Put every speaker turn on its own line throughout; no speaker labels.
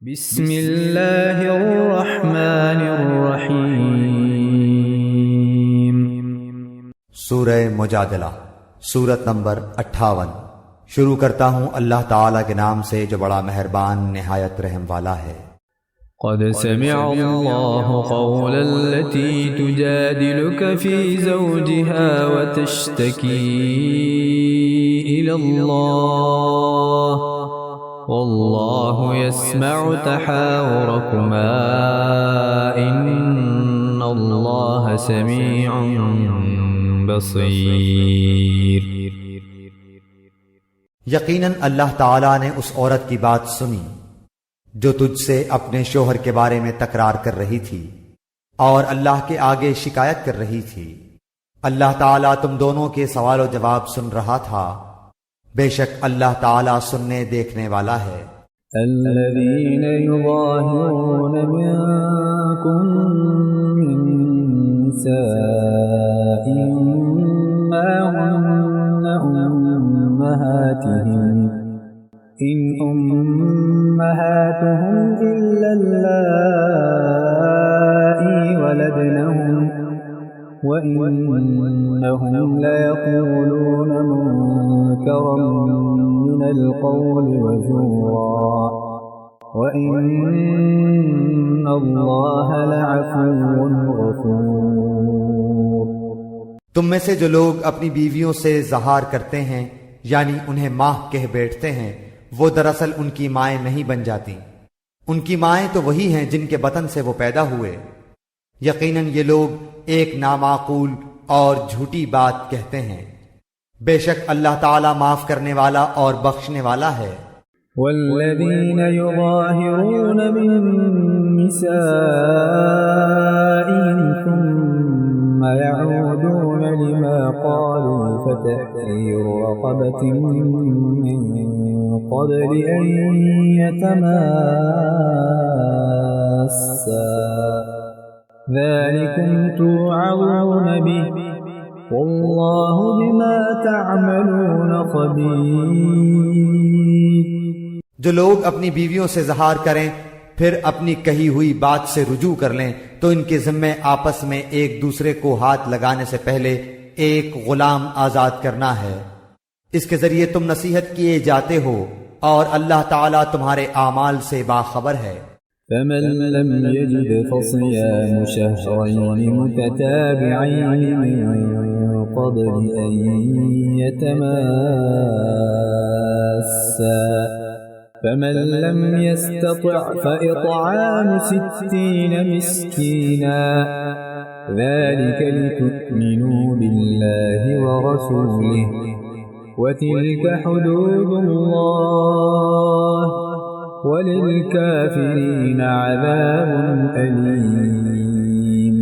بسم اللہ الرحمن الرحیم۔
سورہ مجادلہ، سورت نمبر 58۔ شروع کرتا ہوں اللہ تعالیٰ کے نام سے جو بڑا مہربان نہایت رحم والا ہے۔
قد سمع اللہ قول التي تجادلك في زوجها وتشتكي إلى الله والله يسمع تحاوركما إن الله سميع بصير۔
یقیناً اللہ تعالیٰ نے اس عورت کی بات سنی جو تجھ سے اپنے شوہر کے بارے میں تکرار کر رہی تھی اور اللہ کے آگے شکایت کر رہی تھی۔ اللہ تعالیٰ تم دونوں کے سوال و جواب سن رہا تھا، بے شک اللہ تعالیٰ سننے دیکھنے والا ہے۔
الذين يظاهرون منكم من نسائهم ما هن أمهاتهم إن أمهاتهم إلا اللائي ولدنهم وإنهم ليقولون منكرا من القول وزورا وإن الله لعفو غفور۔
تم میں سے جو لوگ اپنی بیویوں سے زہار کرتے ہیں یعنی انہیں ماں کہہ بیٹھتے ہیں، وہ دراصل ان کی مائیں نہیں بن جاتی، ان کی مائیں تو وہی ہیں جن کے بطن سے وہ پیدا ہوئے۔ یقیناً یہ لوگ ایک نامعقول اور جھوٹی بات کہتے ہیں، بے شک اللہ تعالیٰ معاف کرنے والا اور بخشنے والا ہے۔
والذین یظاہرون من نسائهم ثم يعودون لما قالوا فتحرير رقبة من قبل أن يتماسا ذلكم توعظون به والله بما تعملون خبير۔
جو لوگ اپنی بیویوں سے زہار کریں پھر اپنی کہی ہوئی بات سے رجوع کر لیں تو ان کے ذمے آپس میں ایک دوسرے کو ہاتھ لگانے سے پہلے ایک غلام آزاد کرنا ہے، اس کے ذریعے تم نصیحت کیے جاتے ہو اور اللہ تعالیٰ تمہارے اعمال سے باخبر ہے۔
فمن لم يجد فصيام شهرين متتابعين من قبل أن يتماسا فمن لم يستطع فإطعام 60 مسكينا ذلك لتؤمنوا بالله ورسوله وتلك حدود الله وَلِلْكَافِرِينَ عَذَابٌ أَلِيمٌ۔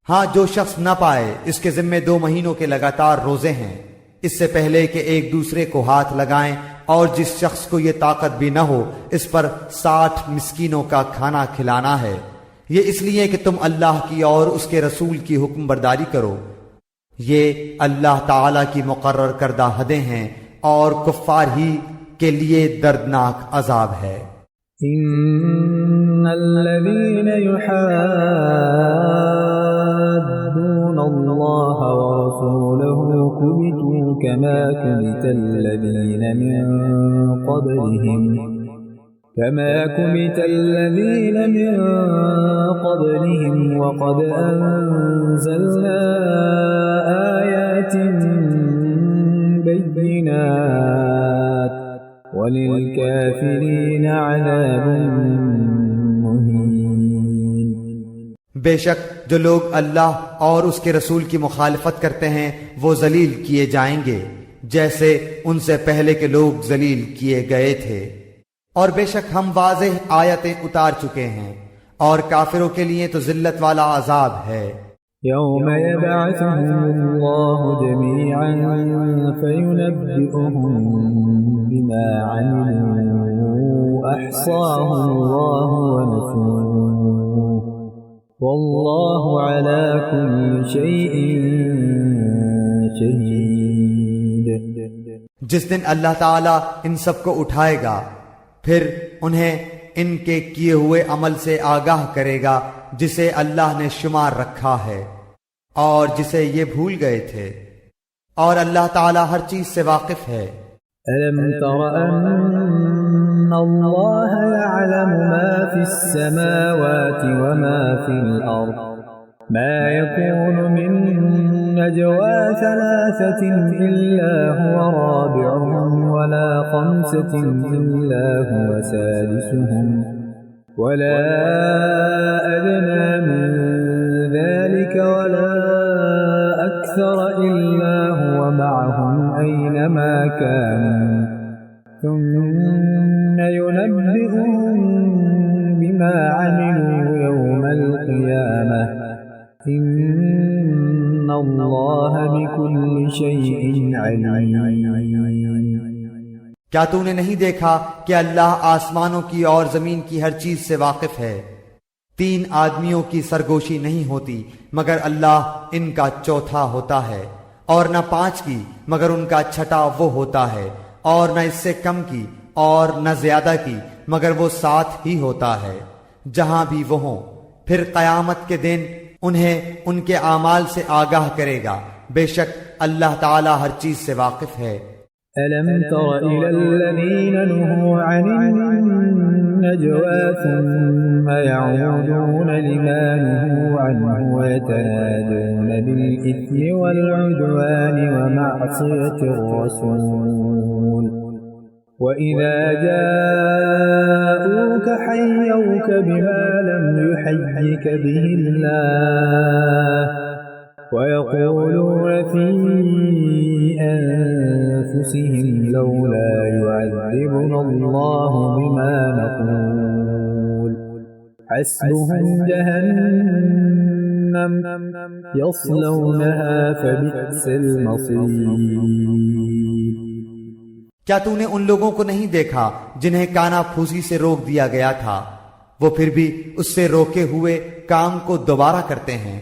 ہاں، جو شخص نہ پائے اس کے ذمے 2 مہینوں کے لگاتار روزے ہیں اس سے پہلے کہ ایک دوسرے کو ہاتھ لگائیں، اور جس شخص کو یہ طاقت بھی نہ ہو اس پر 60 مسکینوں کا کھانا کھلانا ہے، یہ اس لیے کہ تم اللہ کی اور اس کے رسول کی حکم برداری کرو۔ یہ اللہ تعالی کی مقرر کردہ حدیں ہیں اور کفار ہی کے لیے دردناک عذاب ہے۔
ان الذين يحادون الله ورسوله كبتوا كما كبت الذين من قبلهم وقد أنزلنا آيات بينات وَلِلْكَافِرِينَ عَذَابٌ مُّهِينٌ۔
بے شک جو لوگ اللہ اور اس کے رسول کی مخالفت کرتے ہیں وہ ذلیل کیے جائیں گے جیسے ان سے پہلے کے لوگ ذلیل کیے گئے تھے، اور بے شک ہم واضح آیتیں اتار چکے ہیں، اور کافروں کے لیے تو ذلت والا عذاب ہے۔
يوم يبعثهم الله جميعا فينبئهم بما عملوا أحصاه الله ونسوه والله على كل شيء شهيد۔
جس دن اللہ تعالیٰ ان سب کو اٹھائے گا، پھر انہیں ان کے کیے ہوئے عمل سے آگاہ کرے گا جسے اللہ نے شمار رکھا ہے اور جسے یہ بھول گئے تھے، اور اللہ تعالی ہر چیز سے واقف ہے۔
ألم تر أن الله يعلم ما في السماوات وما في الأرض ما يكون من نجوى ثلاثة إلا هو رابعهم ولا خمسة إلا هو سادسهم ولا أدنى من ذلك ولا أكثر إلا هو معهم أينما كانوا ثم ينبئهم بما عملوا يوم القيامة إن الله بكل شيء عليم۔
کیا تو نے نہیں دیکھا کہ اللہ آسمانوں کی اور زمین کی ہر چیز سے واقف ہے؟ 3 آدمیوں کی سرگوشی نہیں ہوتی مگر اللہ ان کا چوتھا ہوتا ہے، اور نہ 5 کی مگر ان کا چھٹا وہ ہوتا ہے، اور نہ اس سے کم کی اور نہ زیادہ کی مگر وہ 7 ہی ہوتا ہے، جہاں بھی وہ ہوں۔ پھر قیامت کے دن انہیں ان کے اعمال سے آگاہ کرے گا، بے شک اللہ تعالی ہر چیز سے واقف ہے۔
ألم تر إلى الذين نهوا عن النجوى ثم يعودون لما نهوا عنه ويتنادون بالإثم والعدوان ومعصية الرسول وإذا جاءوك حيوك بما لم يحيك به الله ويقولون في أنفسهم لولا يعذبنا الله بما نقول حسبهم جهنم يصلونها فبئس المصير۔
کیا تو نے ان لوگوں کو نہیں دیکھا جنہیں کانا پھوسی سے روک دیا گیا تھا، وہ پھر بھی اس سے روکے ہوئے کام کو دوبارہ کرتے ہیں،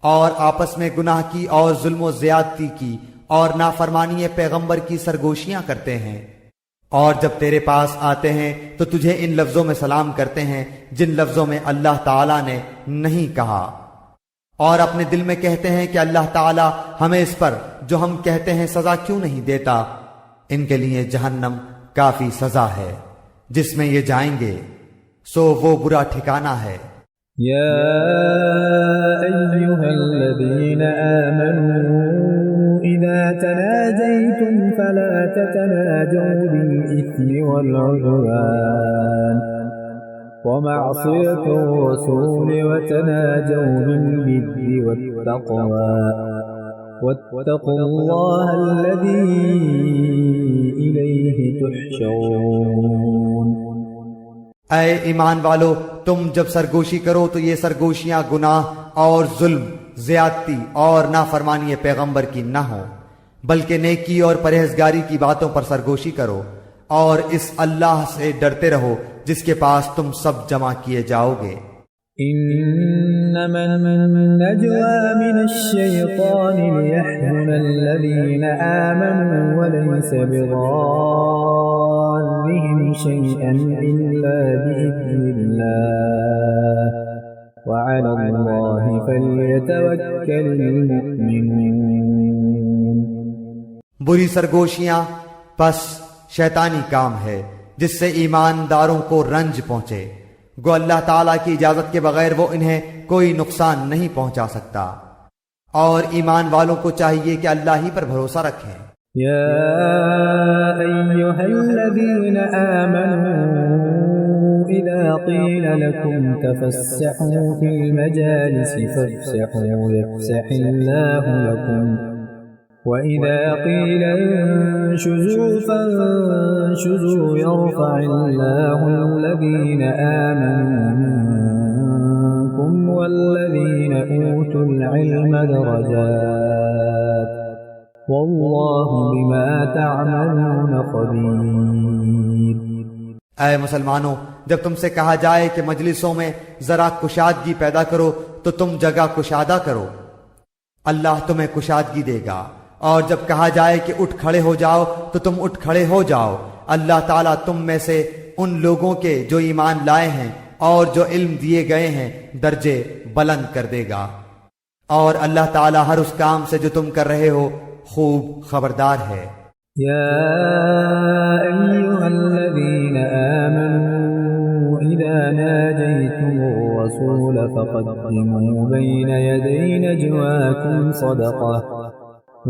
اور آپس میں گناہ کی اور ظلم و زیادتی کی اور نافرمانی پیغمبر کی سرگوشیاں کرتے ہیں، اور جب تیرے پاس آتے ہیں تو تجھے ان لفظوں میں سلام کرتے ہیں جن لفظوں میں اللہ تعالیٰ نے نہیں کہا، اور اپنے دل میں کہتے ہیں کہ اللہ تعالیٰ ہمیں اس پر جو ہم کہتے ہیں سزا کیوں نہیں دیتا۔ ان کے لیے جہنم کافی سزا ہے جس میں یہ جائیں گے، سو وہ برا ٹھکانہ ہے۔
يا أيها الذين آمنوا إذا تناجيتم فلا تتناجوا بالإثم والعدوان ومعصية الرسول وتناجوا بالبر والتقوى واتقوا الله الذي إليه تحشرون۔
اے ایمان والو، تم جب سرگوشی کرو تو یہ سرگوشیاں گناہ اور ظلم، زیادتی اور نافرمانی پیغمبر کی نہ ہو، بلکہ نیکی اور پرہیزگاری کی باتوں پر سرگوشی کرو، اور اس اللہ سے ڈرتے رہو جس کے پاس تم سب جمع کیے جاؤ گے۔
إنما النجوى من الشيطان ليحزن الذين آمنوا وليس بضارهم شيئا إلا بإذن الله وعلى الله فليتوكل المؤمنون۔
بری سرگوشیاں پس شیطانی کام ہے جس سے ایمانداروں کو رنج پہنچے، گو اللہ تعالیٰ کی اجازت کے بغیر وہ انہیں کوئی نقصان نہیں پہنچا سکتا، اور ایمان والوں کو چاہیے کہ اللہ ہی پر بھروسہ رکھیں۔
يا أيها الذين آمنوا إذا قيل لكم تفسحوا في المجالس فافسحوا يفسح الله لكم وإذا قيل انشزوا فانشزوا يرفع الله الذين آمنوا منكم والذين أوتوا العلم درجات والله بما تعملون خبير۔
اے مسلمانوں، جب تم سے کہا جائے کہ مجلسوں میں ذرا کشادگی پیدا کرو تو تم جگہ کشادہ کرو، اللہ تمہیں کشادگی دے گا، اور جب کہا جائے کہ اٹھ کھڑے ہو جاؤ تو تم اٹھ کھڑے ہو جاؤ، اللہ تعالیٰ تم میں سے ان لوگوں کے جو ایمان لائے ہیں اور جو علم دیے گئے ہیں درجے بلند کر دے گا، اور اللہ تعالیٰ ہر اس کام سے جو تم کر رہے ہو خوب خبردار ہے۔
يا أيها الذين آمنوا إذا ناجيتم الرسول فقدموا بين يدي نجواكم صدقة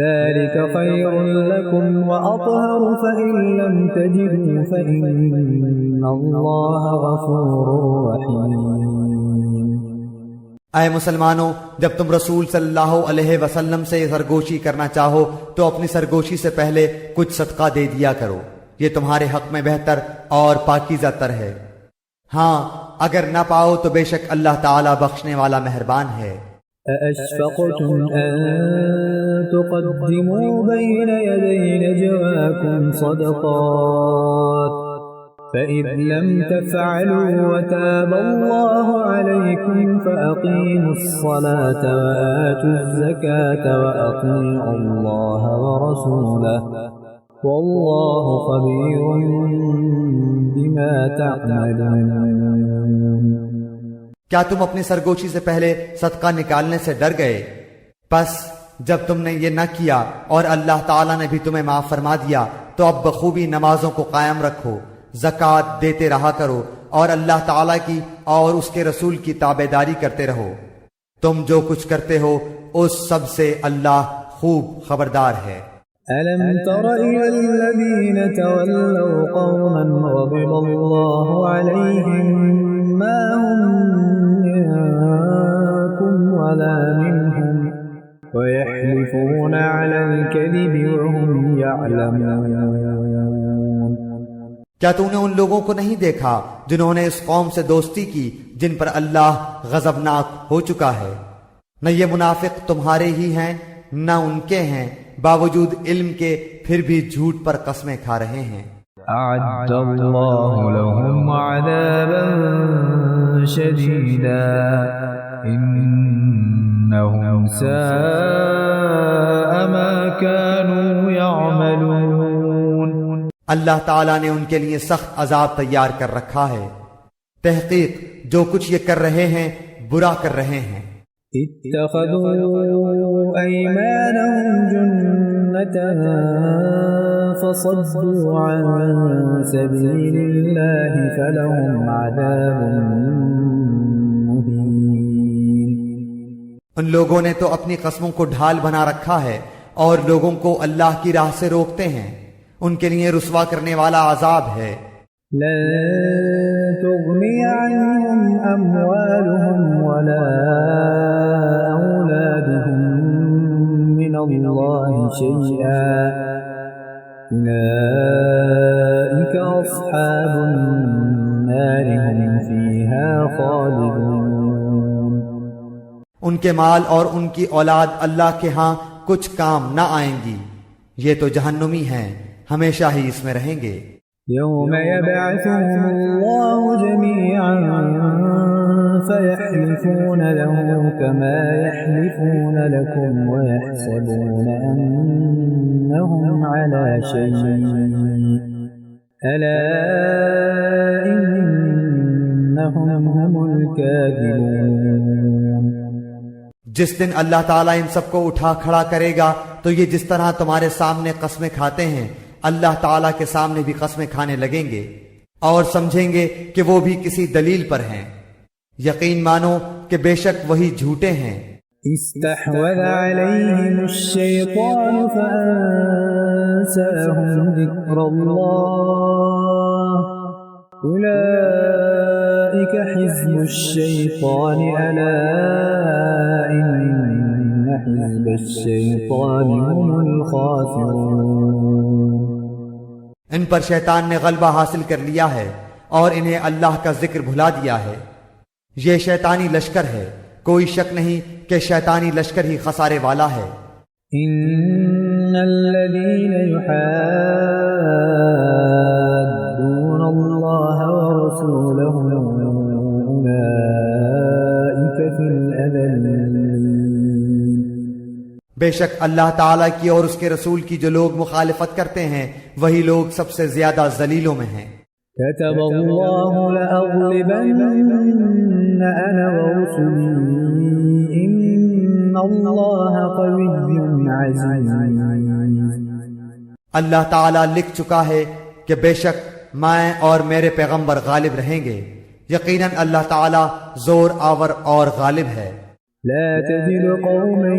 ذلك خير لكم وأطهر فإن لم تجدوا فإن الله غفور رحيم۔
اے مسلمانوں، جب تم رسول صلی اللہ علیہ وسلم سے سرگوشی کرنا چاہو تو اپنی سرگوشی سے پہلے کچھ صدقہ دے دیا کرو، یہ تمہارے حق میں بہتر اور پاکیزہ تر ہے۔ ہاں اگر نہ پاؤ تو بے شک اللہ تعالیٰ بخشنے والا مہربان ہے۔
أَأَشْفَقْتُمْ أَن تُقَدِّمُوا بَيْنَ يَدَيْ نَجْوَاكُمْ صَدَقَاتٍ فَإِذْ لَمْ تَفْعَلُوا وَتَابَ اللَّهُ عَلَيْكُمْ فَأَقِيمُوا الصَّلَاةَ وَآتُوا الزَّكَاةَ وَأَطِيعُوا اللَّهَ وَرَسُولَهُ وَاللَّهُ خَبِيرٌ بِمَا تَعْمَلُونَ۔
کیا تم اپنی سرگوشی سے پہلے صدقہ نکالنے سے ڈر گئے؟ پس جب تم نے یہ نہ کیا اور اللہ تعالیٰ نے بھی تمہیں معاف فرما دیا تو اب بخوبی نمازوں کو قائم رکھو، زکوٰۃ دیتے رہا کرو اور اللہ تعالیٰ کی اور اس کے رسول کی تابعداری کرتے رہو، تم جو کچھ کرتے ہو اس سب سے اللہ خوب خبردار ہے۔
أَلَمْ تَرَ إِلَى الَّذِينَ تَوَلَّوْا قَوْمًا غَضِبَ اللَّهُ عَلَيْهِمْ مَا هُمْ مِنكُمْ وَلَا مِنْهُمْ وَيَحْلِفُونَ عَلَى الْكَذِبِ وَهُمْ يَعْلَمُونَ۔
کیا تو نے ان لوگوں کو نہیں دیکھا جنہوں نے اس قوم سے دوستی کی جن پر اللہ غضبناک ہو چکا ہے؟ نہ یہ منافق تمہارے ہی ہیں نہ ان کے ہیں، باوجود علم کے پھر بھی جھوٹ پر قسمیں کھا رہے ہیں۔
أعد الله لهم عذابا شديدا إنهم ساء ما كانوا يعملون۔
اللہ تعالیٰ نے ان کے لیے سخت عذاب تیار کر رکھا ہے، تحقیق جو کچھ یہ کر رہے ہیں برا کر رہے ہیں۔
اتخذوا أيمانهم جنة فصدوا عن سبيل الله فلهم عذاب مهين۔
ان لوگوں نے تو اپنی قسموں کو ڈھال بنا رکھا ہے اور لوگوں کو اللہ کی راہ سے روکتے ہیں، ان کے لیے رسوا کرنے والا عذاب ہے۔
لن تغني عنهم أموالهم ولا أولادهم من الله شيئا أولئك أصحاب النار هم فيها خالدون۔
ان کے مال اور ان کی اولاد اللہ کے ہاں کچھ کام نہ آئیں گی، یہ تو جہنمی ہیں، ہمیشہ ہی اس میں رہیں گے۔
يوم يبعثهم الله جميعا فيحلفون له كما يحلفون لكم ويحسبون أنهم على شيء ألا إنهم هم الكاذبون۔
جس دن اللہ تعالیٰ ان سب کو اٹھا کھڑا کرے گا تو یہ جس طرح تمہارے سامنے قسمیں کھاتے ہیں اللہ تعالیٰ کے سامنے بھی قسمیں کھانے لگیں گے اور سمجھیں گے کہ وہ بھی کسی دلیل پر ہیں۔ یقین مانو کہ بے شک وہی جھوٹے ہیں۔
استحوذ عليهم الشيطان فأنساهم ذكر الله أولئك حزب الشيطان ألا إن حزب الشيطان هم الخاسرون۔
ان پر شیطان نے غلبہ حاصل کر لیا ہے اور انہیں اللہ کا ذکر بھلا دیا ہے، یہ شیطانی لشکر ہے، کوئی شک نہیں کہ شیطانی لشکر ہی خسارے والا ہے۔
ان الذين يحادون الله ورسوله اولئك في الاذلين۔
بے شک اللہ تعالیٰ کی اور اس کے رسول کی جو لوگ مخالفت کرتے ہیں وہی لوگ سب سے زیادہ ذلیلوں میں ہیں۔
كتب الله لأغلبن أنا ورسلي إن الله قوي عزيز.
اللہ تعالیٰ لکھ چکا ہے کہ بے شک میں اور میرے پیغمبر غالب رہیں گے. یقیناً اللہ تعالیٰ زور آور اور غالب ہے.
لا تجد قوما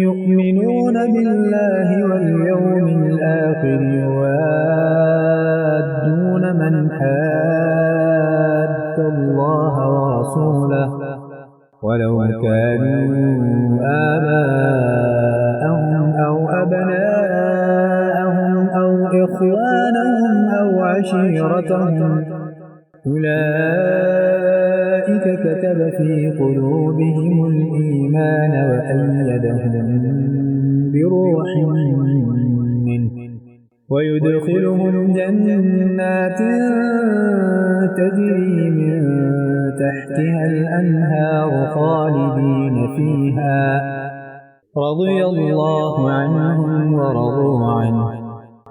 يؤمنون بالله واليوم الآخر يوادون من حاد الله ورسوله ولو كانوا آباءهم أو أبناءهم أو إخوانهم أو عشيرتهم أولئك كتب في قلوبهم الإيمان وأيدهم بروح منه ويدخلهم جنات تجري من تحتها الأنهار خالدين فيها رضي الله عنهم ورضوا عنه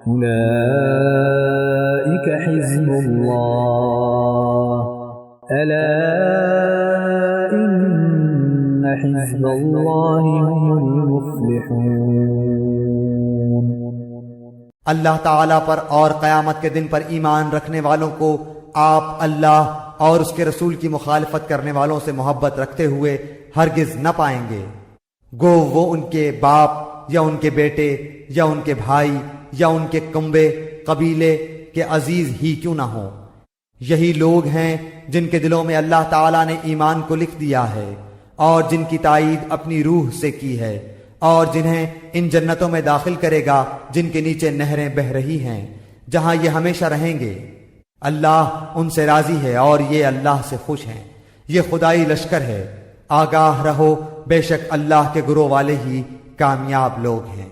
أولئك حزب الله ألا إن حزب الله هم المفلحون.
اللہ تعالیٰ پر اور قیامت کے دن پر ایمان رکھنے والوں کو آپ اللہ اور اس کے رسول کی مخالفت کرنے والوں سے محبت رکھتے ہوئے ہرگز نہ پائیں گے، گو وہ ان کے باپ یا ان کے بیٹے یا ان کے بھائی یا ان کے کنبے قبیلے کے عزیز ہی کیوں نہ ہوں. یہی لوگ ہیں جن کے دلوں میں اللہ تعالیٰ نے ایمان کو لکھ دیا ہے اور جن کی تائید اپنی روح سے کی ہے، اور جنہیں ان جنتوں میں داخل کرے گا جن کے نیچے نہریں بہہ رہی ہیں، جہاں یہ ہمیشہ رہیں گے. اللہ ان سے راضی ہے اور یہ اللہ سے خوش ہیں. یہ خدائی لشکر ہے. آگاہ رہو، بے شک اللہ کے گروہ والے ہی کامیاب لوگ ہیں.